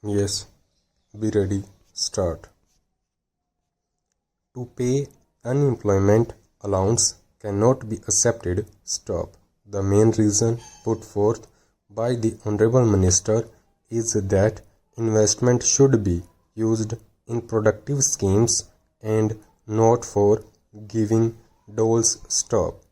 Yes, be ready. Start. To pay unemployment allowance cannot be accepted. Stop. The main reason put forth by the Honorable Minister is that investment should be used in productive schemes and not for giving doles. Stop.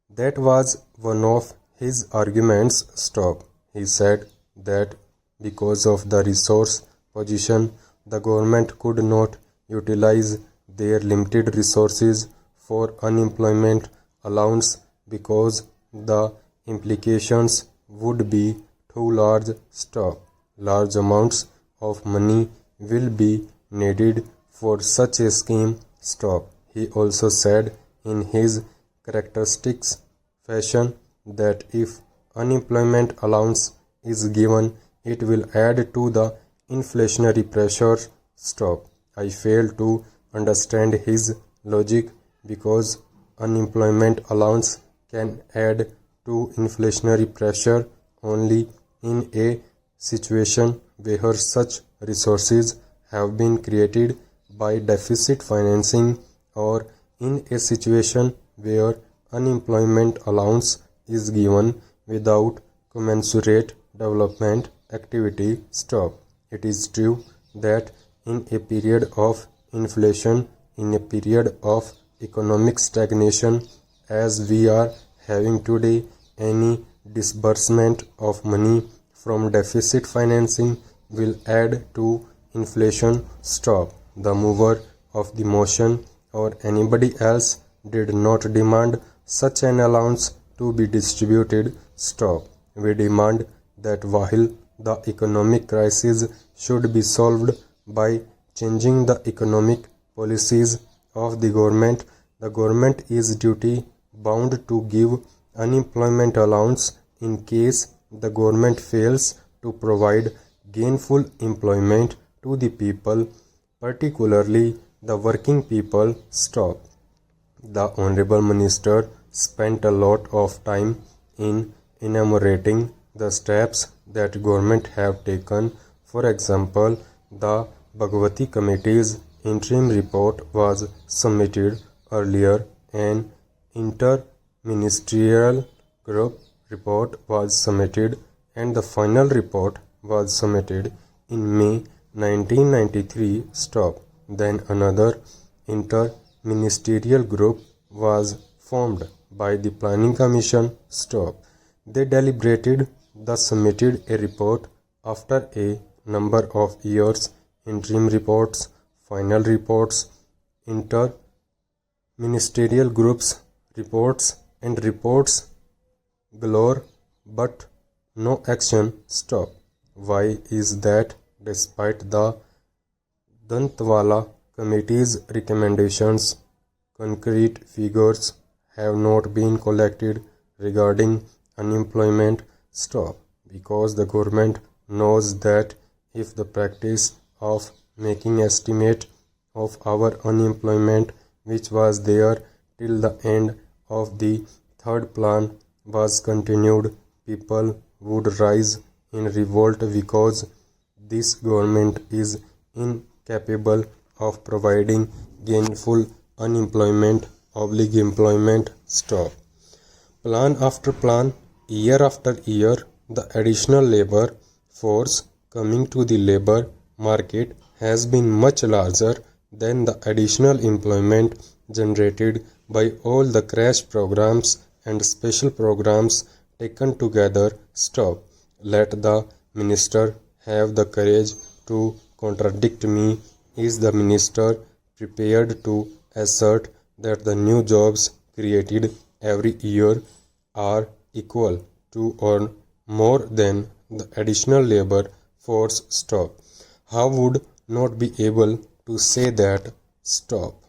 That was one of his arguments. Stop. He said that because of the resource position, the government could not utilize their limited resources for unemployment allowance because the implications would be too large. Stop. Large amounts of money will be needed for such a scheme. Stop. He also said in his characteristic fashion that if unemployment allowance is given, it will add to the inflationary pressures. Stop. I fail to understand his logic because unemployment allowance can add to inflationary pressure only in a situation where such resources have been created by deficit financing or in a situation where unemployment allowance is given without commensurate development activity. Stop. It is true that in a period of inflation, in a period of economic stagnation as we are having today, any disbursement of money from deficit financing will add to inflation. Stop. The mover of the motion or anybody else did not demand such an allowance to be distributed. Stop. We demand that while the economic crisis should be solved by changing the economic policies of the government is duty bound to give unemployment allowance in case the government fails to provide gainful employment to the people, particularly the working people. Stop. The Honorable Minister spent a lot of time in enumerating the steps that government have taken. For example, the Bhagwati Committee's interim report was submitted earlier, an interministerial group report was submitted, and the final report was submitted in May 1993. Stop. Then another interministerial group was formed by the Planning Commission. Stop. They deliberated, thus submitted a report after a number of years. Interim reports, final reports, interministerial groups reports, and reports galore, but no action. Stop. Why is that? Despite the Dantwala Committee's recommendations, concrete figures have not been collected regarding unemployment. Stop. Because the government knows that if the practice of making estimate of our unemployment, which was there till the end of the third plan, was continued, people would rise in revolt because this government is incapable of providing gainful unemployment, employment. Stop. Plan after plan, year after year, the additional labor force coming to the labor market has been much larger than the additional employment generated by all the crash programs and special programs taken together. Stop. Let the minister have the courage to contradict me. Is the minister prepared to assert that the new jobs created every year are equal to or more than the additional labor force? Stop. How would not be able to say that? Stop.